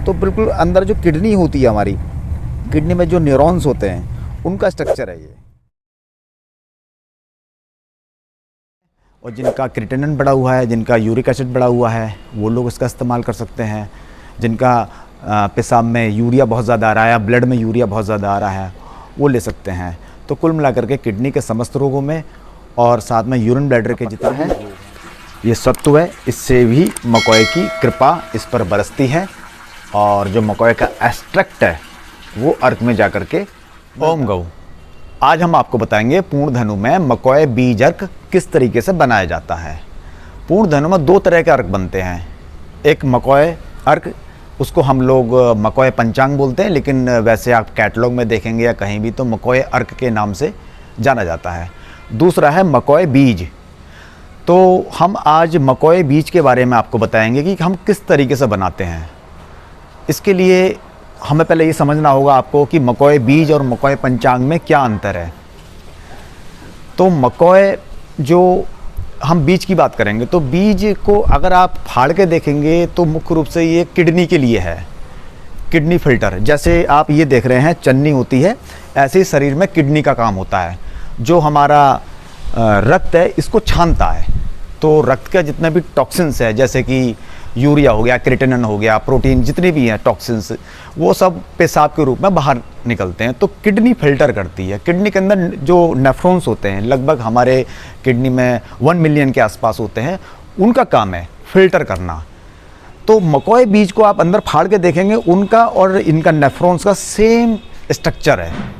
तो बिल्कुल अंदर जो किडनी होती है हमारी, किडनी में जो न्यूरॉन्स होते हैं उनका स्ट्रक्चर है ये। और जिनका क्रिएटिनिन बढ़ा हुआ है, जिनका यूरिक एसिड बढ़ा हुआ है, वो लोग इसका इस्तेमाल कर सकते हैं। जिनका पेशाब में यूरिया बहुत ज़्यादा आ रहा है या ब्लड में यूरिया बहुत ज़्यादा आ रहा है, वो ले सकते हैं। तो कुल मिलाकर के किडनी के समस्त रोगों में और साथ में यूरिन ब्लैडर के जितना है ये सत्व है, इससे भी मकोए की कृपा इस पर बरसती है। और जो मकोए का एक्सट्रैक्ट है वो अर्क में जाकर के ओम गौ। आज हम आपको बताएंगे पूर्ण धनु में मकोए बीज अर्क किस तरीके से बनाया जाता है। पूर्ण धनु में दो तरह के अर्क बनते हैं। एक मकोए अर्क, उसको हम लोग मकोए पंचांग बोलते हैं, लेकिन वैसे आप कैटलॉग में देखेंगे या कहीं भी तो मकोए अर्क के नाम से जाना जाता है। दूसरा है मकोए बीज। तो हम आज मकोए बीज के बारे में आपको बताएंगे कि हम किस तरीके से बनाते हैं। इसके लिए हमें पहले ये समझना होगा आपको कि मकोए बीज और मकोए पंचांग में क्या अंतर है। तो मकोए, जो हम बीज की बात करेंगे तो बीज को अगर आप फाड़ के देखेंगे तो मुख्य रूप से ये किडनी के लिए है, किडनी फिल्टर। जैसे आप ये देख रहे हैं चन्नी होती है, ऐसे ही शरीर में किडनी का काम होता है। जो हमारा रक्त है इसको छानता है, तो रक्त के जितने भी टॉक्सिन्स है, जैसे कि यूरिया हो गया, क्रिएटिनिन हो गया, प्रोटीन जितने भी हैं टॉक्सिन्स, वो सब पेशाब के रूप में बाहर निकलते हैं। तो किडनी फिल्टर करती है। किडनी के अंदर जो नेफ्रॉन्स होते हैं, लगभग हमारे किडनी में 1 मिलियन के आसपास होते हैं, उनका काम है फिल्टर करना। तो मकोए बीज को आप अंदर फाड़ के देखेंगे, उनका और इनका नेफ्रॉन्स का सेम स्ट्रक्चर है।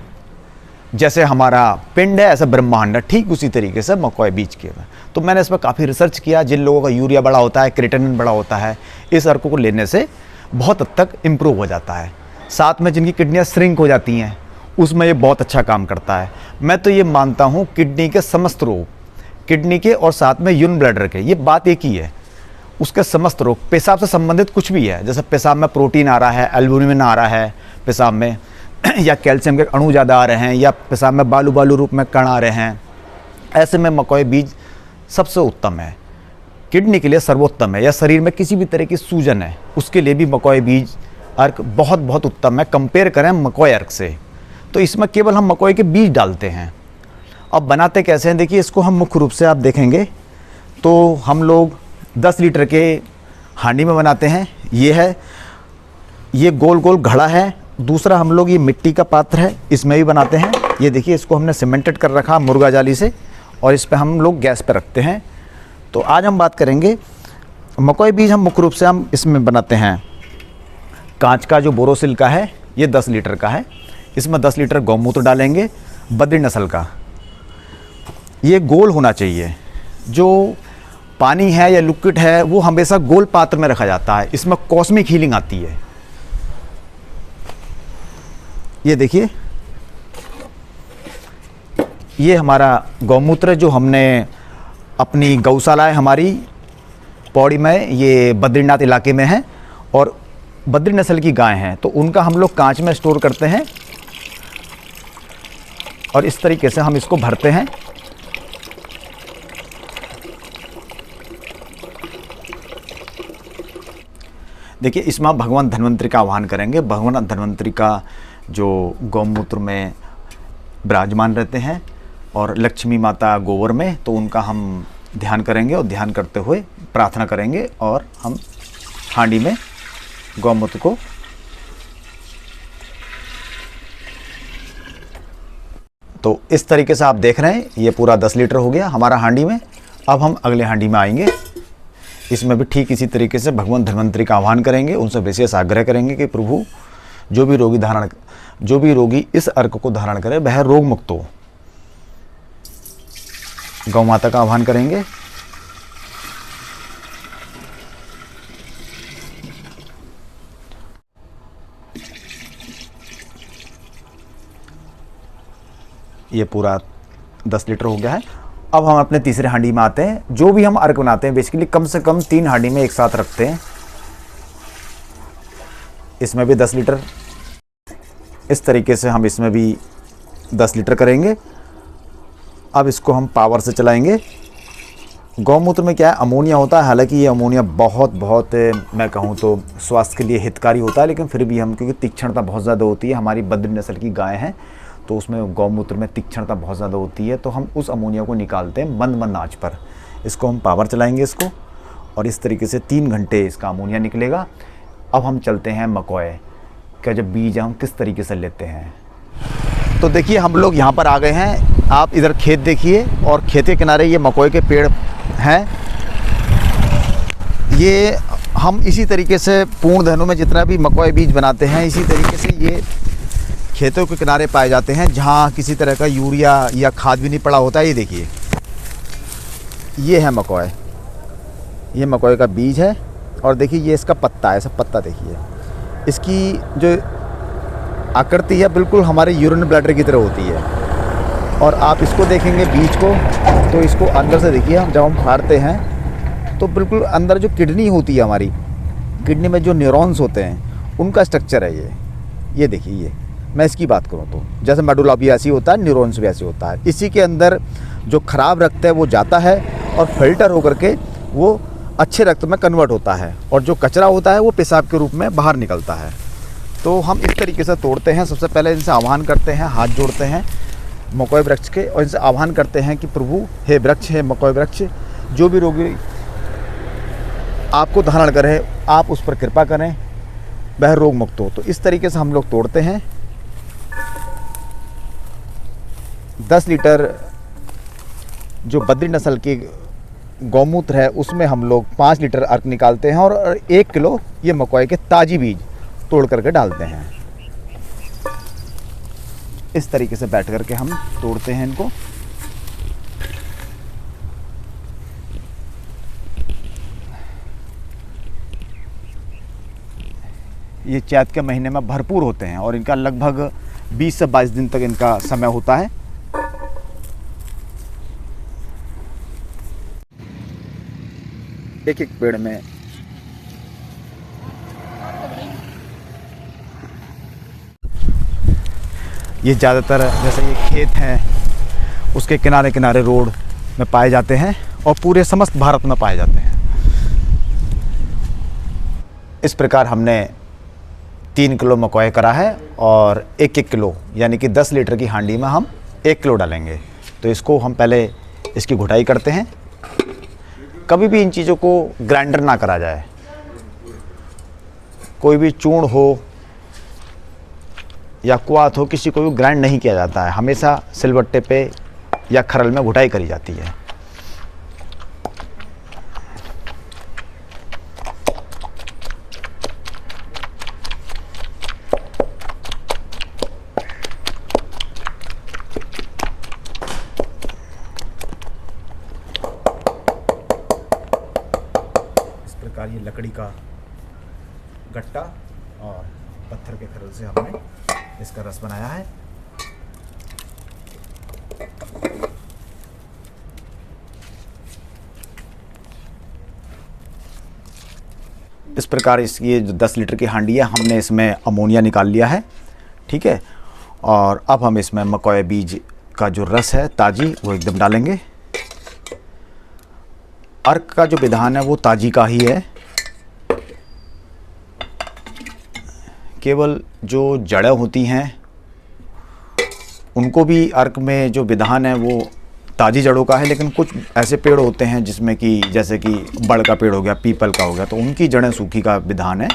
जैसे हमारा पिंड है ऐसा ब्रह्मांड है, ठीक उसी तरीके से मकोए बीज के। तो मैंने इस पर काफ़ी रिसर्च किया। जिन लोगों का यूरिया बड़ा होता है, क्रिएटिनिन बड़ा होता है, इस अर्क को लेने से बहुत हद तक इम्प्रूव हो जाता है। साथ में जिनकी किडनियाँ श्रिंक हो जाती हैं, उसमें ये बहुत अच्छा काम करता है। मैं तो ये मानता हूँ किडनी के समस्त रोग, किडनी के और साथ में यूरिन ब्लैडर के, ये बात एक ही है। उसके समस्त रोग, पेशाब से संबंधित कुछ भी है, जैसे पेशाब में प्रोटीन आ रहा है, एल्बुमिन आ रहा है पेशाब में, या कैल्शियम के अणु ज़्यादा आ रहे हैं, या पेशाब में बालू बालू रूप में कण आ रहे हैं, ऐसे में मकोए बीज सबसे उत्तम है। किडनी के लिए सर्वोत्तम है, या शरीर में किसी भी तरह की सूजन है उसके लिए भी मकोए बीज अर्क बहुत बहुत उत्तम है। कंपेयर करें मकोए अर्क से, तो इसमें केवल हम मकोए के बीज डालते हैं। अब बनाते कैसे हैं देखिए, इसको हम मुख्य रूप से आप देखेंगे तो हम लोग 10 लीटर के हांडी में बनाते हैं। ये है, ये गोल गोल घड़ा है। दूसरा हम लोग ये मिट्टी का पात्र है, इसमें भी बनाते हैं। ये देखिए, इसको हमने सीमेंटेड कर रखा मुर्गा जाली से, और इस पे हम लोग गैस पे रखते हैं। तो आज हम बात करेंगे मकोए बीज। हम मुख्य रूप से हम इसमें बनाते हैं कांच का जो बोरोसिल का है, ये 10 लीटर का है। इसमें 10 लीटर गौमूत्र डालेंगे, बद्री नस्ल का। ये गोल होना चाहिए। जो पानी है या लिक्विड है वो हमेशा गोल पात्र में रखा जाता है, इसमें कॉस्मिक हीलिंग आती है। ये देखिए, ये हमारा गौमूत्र जो हमने अपनी गौशाला है हमारी पौड़ी में, ये बद्रीनाथ इलाके में है, और बद्री नस्ल की गाय हैं, तो उनका हम लोग कांच में स्टोर करते हैं और इस तरीके से हम इसको भरते हैं। देखिए, इसमें भगवान धन्वंतरी का आह्वान करेंगे। भगवान धन्वंतरी का जो गौमूत्र में विराजमान रहते हैं और लक्ष्मी माता गोबर में, तो उनका हम ध्यान करेंगे और ध्यान करते हुए प्रार्थना करेंगे, और हम हांडी में गौमूत्र को तो इस तरीके से आप देख रहे हैं, ये पूरा 10 लीटर हो गया हमारा हांडी में। अब हम अगले हांडी में आएंगे। इसमें भी ठीक इसी तरीके से भगवान धन्वंतरी का आह्वान करेंगे, उनसे विशेष आग्रह करेंगे कि प्रभु जो भी रोगी इस अर्क को धारण करे वह रोग मुक्त हो। गौ माता का आह्वान करेंगे। ये पूरा 10 लीटर हो गया है। अब हम अपने तीसरे हांडी में आते हैं। जो भी हम अर्क बनाते हैं बेसिकली कम से कम 3 हांडी में एक साथ रखते हैं। इसमें भी 10 लीटर, इस तरीके से हम इसमें भी 10 लीटर करेंगे। अब इसको हम पावर से चलाएंगे गौमूत्र में क्या है, अमोनिया होता है। हालांकि ये अमोनिया बहुत बहुत मैं कहूँ तो स्वास्थ्य के लिए हितकारी होता है, लेकिन फिर भी हम, क्योंकि तीक्ष्णता बहुत ज़्यादा होती है, हमारी बद्री नस्ल की गाय हैं तो उसमें गौमूत्र में तीक्ष्णता बहुत ज़्यादा होती है, तो हम उस अमोनिया को निकालते हैं मंद मंद आँच पर। इसको हम पावर चलाएँगे इसको, और इस तरीके से 3 घंटे इसका अमोनिया निकलेगा। अब हम चलते हैं मकॉय का जब बीज हम किस तरीके से लेते हैं। तो देखिए हम लोग यहाँ पर आ गए हैं। आप इधर खेत देखिए, और खेत के किनारे ये मकॉय के पेड़ हैं। ये हम इसी तरीके से पूर्ण धनों में जितना भी मकॉय बीज बनाते हैं, इसी तरीके से ये खेतों के किनारे पाए जाते हैं, जहाँ किसी तरह का यूरिया या खाद भी नहीं पड़ा होता है। ये देखिए, ये है मकॉय, ये मकॉय का बीज है। और देखिए ये इसका पत्ता है, सब पत्ता देखिए, इसकी जो आकृति है बिल्कुल हमारे यूरिन ब्लैडर की तरह होती है। और आप इसको देखेंगे बीज को, तो इसको अंदर से देखिए, हम जब हम फाड़ते हैं तो बिल्कुल अंदर जो किडनी होती है हमारी, किडनी में जो न्यूरॉन्स होते हैं उनका स्ट्रक्चर है ये देखिए। ये मैं इसकी बात करूँ तो जैसे मेडुला भी ऐसी होता है, न्यूरॉन्स भी ऐसे होता है। इसी के अंदर जो खराब रक्त है वो जाता है और फिल्टर होकर के वो अच्छे रक्त में कन्वर्ट होता है, और जो कचरा होता है वो पेशाब के रूप में बाहर निकलता है। तो हम इस तरीके से तोड़ते हैं। सबसे पहले इनसे आह्वान करते हैं, हाथ जोड़ते हैं मकॉय वृक्ष के, और इनसे आह्वान करते हैं कि प्रभु, हे वृक्ष, हे मकॉय वृक्ष, जो भी रोगी आपको धारण करे, आप उस पर कृपा करें, वह रोग मुक्त हो। तो इस तरीके से हम लोग तोड़ते हैं। 10 लीटर जो बद्री नस्ल की गौमूत्र है उसमें हम लोग 5 लीटर अर्क निकालते हैं, और 1 किलो ये मकॉय के ताजी बीज तोड़ करके डालते हैं। इस तरीके से बैठ करके हम तोड़ते हैं इनको। ये चैत के महीने में भरपूर होते हैं, और इनका लगभग 20 से 22 दिन तक इनका समय होता है। एक एक पेड़ में ये ज़्यादातर जैसे ये खेत हैं उसके किनारे किनारे रोड में पाए जाते हैं, और पूरे समस्त भारत में पाए जाते हैं। इस प्रकार हमने 3 किलो मकॉय करा है, और 1-1 किलो यानी कि 10 लीटर की हांडी में हम 1 किलो डालेंगे। तो इसको हम पहले इसकी घुटाई करते हैं। कभी भी इन चीज़ों को ग्राइंडर ना करा जाए। कोई भी चूर्ण हो या क्वाथ हो, किसी को भी ग्राइंड नहीं किया जाता है। हमेशा सिलबट्टे पे या खरल में घुटाई करी जाती है। इस प्रकार ये लकड़ी का गट्टा और पत्थर के खरल से हमने इसका रस बनाया है। इस प्रकार ये जो 10 लीटर की हांडी है, हमने इसमें अमोनिया निकाल लिया है, ठीक है। और अब हम इसमें मकॉय बीज का जो रस है ताजी, वो एकदम डालेंगे। अर्क का जो विधान है वो ताजी का ही है। केवल जो जड़ें होती हैं उनको भी अर्क में जो विधान है वो ताज़ी जड़ों का है, लेकिन कुछ ऐसे पेड़ होते हैं जिसमें कि जैसे कि बड़ का पेड़ हो गया, पीपल का हो गया, तो उनकी जड़ें सूखी का विधान है।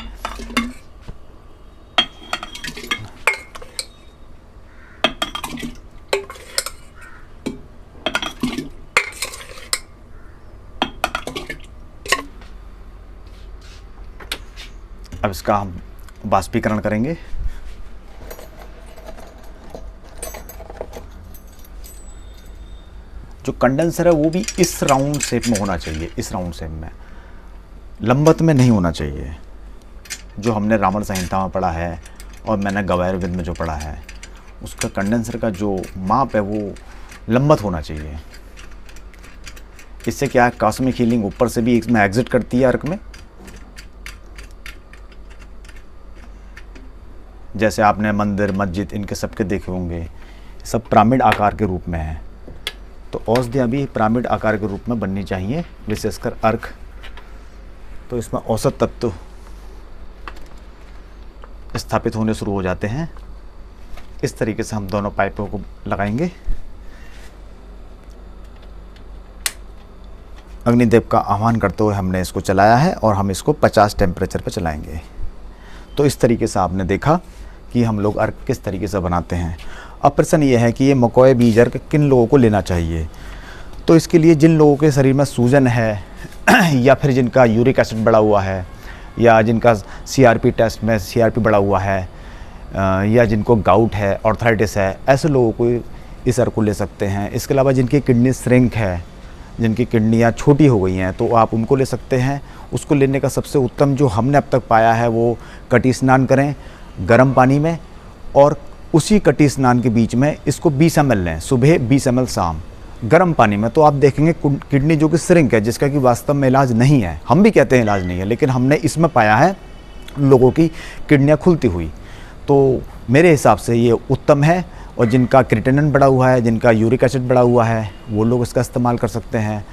अब इसका हम बाष्पीकरण करेंगे। जो कंडेंसर है वो भी इस राउंड शेप में होना चाहिए, इस राउंड शेप में, लंबत में नहीं होना चाहिए। जो हमने रावण संहिता में पढ़ा है और मैंने गवायर वेद में जो पढ़ा है, उसका कंडेंसर का जो माप है वो लंबत होना चाहिए। इससे क्या है, कॉस्मिक हीलिंग ऊपर से भी इसमें एग्जिट करती है अर्क में। जैसे आपने मंदिर मस्जिद इनके सबके देखे होंगे, सब पिरामिड आकार के रूप में है, तो औषधियाँ भी पिरामिड आकार के रूप में बननी चाहिए, विशेषकर अर्क। तो इसमें औसत तत्व स्थापित होने शुरू हो जाते हैं। इस तरीके से हम दोनों पाइपों को लगाएंगे। अग्निदेव का आह्वान करते हुए हमने इसको चलाया है और हम इसको 50 टेम्परेचर पर चलाएंगे। तो इस तरीके से आपने देखा कि हम लोग अर्क किस तरीके से बनाते हैं। अब प्रश्न ये है कि ये मकोए बीज अर्क किन लोगों को लेना चाहिए। तो इसके लिए जिन लोगों के शरीर में सूजन है या फिर जिनका यूरिक एसिड बढ़ा हुआ है, या जिनका CRP टेस्ट में CRP बढ़ा हुआ है, या जिनको गाउट है, आर्थराइटिस है, ऐसे लोगों को इस अर्क को ले सकते हैं। इसके अलावा जिनकी किडनी श्रिंक है, जिनकी किडनियाँ छोटी हो गई हैं, तो आप उनको ले सकते हैं। उसको लेने का सबसे उत्तम जो हमने अब तक पाया है वो कटी स्नान करें गर्म पानी में, और उसी कटी स्नान के बीच में इसको 20 ml लें, सुबह 20 ml शाम गर्म पानी में। तो आप देखेंगे किडनी जो कि श्रिंक है, जिसका कि वास्तव में इलाज नहीं है, हम भी कहते हैं इलाज नहीं है, लेकिन हमने इसमें पाया है लोगों की किडनियाँ खुलती हुई। तो मेरे हिसाब से ये उत्तम है। और जिनका क्रिएटिनिन बढ़ा हुआ है, जिनका यूरिक एसिड बढ़ा हुआ है, वो लोग इसका इस्तेमाल कर सकते हैं।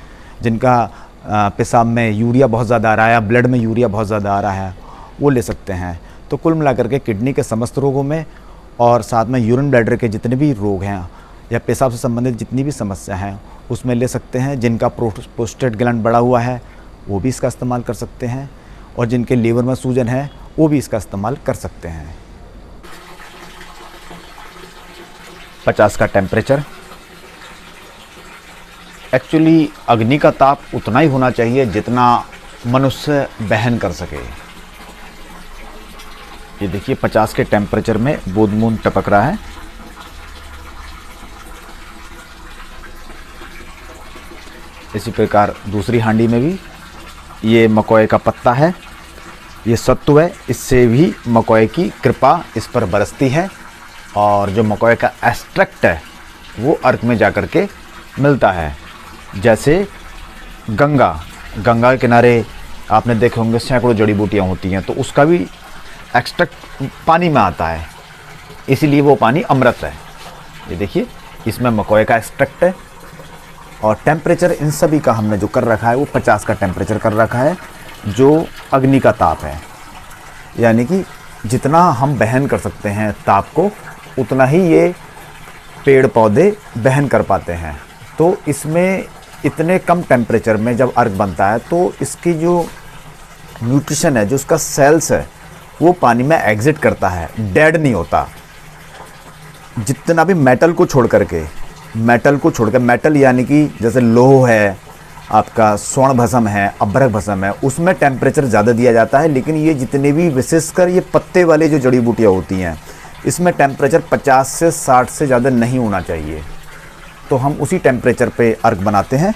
जिनका पेशाब में यूरिया बहुत ज़्यादा आ रहा है या ब्लड में यूरिया बहुत ज़्यादा आ रहा है, वो ले सकते हैं। तो कुल मिलाकर के किडनी के समस्त रोगों में और साथ में यूरिन ब्लैडर के जितने भी रोग हैं या पेशाब से संबंधित जितनी भी समस्या हैं उसमें ले सकते हैं। जिनका प्रोस्टेट ग्लैंड बढ़ा हुआ है वो भी इसका इस्तेमाल कर सकते हैं, और जिनके लीवर में सूजन है वो भी इसका इस्तेमाल कर सकते हैं। 50 का टेम्परेचर। एक्चुअली अग्नि का ताप उतना ही होना चाहिए जितना मनुष्य वहन कर सके। ये देखिए 50 के टेम्परेचर में बूंद बूंद टपक रहा है। इसी प्रकार दूसरी हांडी में भी ये मकोए का पत्ता है, ये सत्तू है, इससे भी मकोए की कृपा इस पर बरसती है। और जो मकोए का एक्सट्रैक्ट है वो अर्क में जाकर के मिलता है। जैसे गंगा के किनारे आपने देखे होंगे सैकड़ों जड़ी बूटियाँ होती हैं, तो उसका भी एक्सट्रैक्ट पानी में आता है, इसीलिए वो पानी अमृत है। ये देखिए इसमें मकोए का एक्सट्रैक्ट है। और टेम्परेचर इन सभी का हमने जो कर रखा है वो 50 का टेम्परेचर कर रखा है, जो अग्नि का ताप है। यानी कि जितना हम वहन कर सकते हैं ताप को, उतना ही ये पेड़ पौधे वहन कर पाते हैं। तो इसमें इतने कम टेम्परेचर में जब अर्क बनता है तो इसकी जो न्यूट्रिशन है, जो उसका सेल्स है, वो पानी में एग्जिट करता है, डेड नहीं होता। जितना भी मेटल को छोड़ करके, मेटल यानी कि जैसे लोह है, आपका स्वर्ण भस्म है, अभ्रक भस्म है, उसमें टेम्परेचर ज़्यादा दिया जाता है। लेकिन ये जितने भी विशेषकर ये पत्ते वाले जो जड़ी बूटियाँ होती हैं, इसमें टेम्परेचर 50 से 60 से ज़्यादा नहीं होना चाहिए। तो हम उसी टेम्परेचर पे अर्क बनाते हैं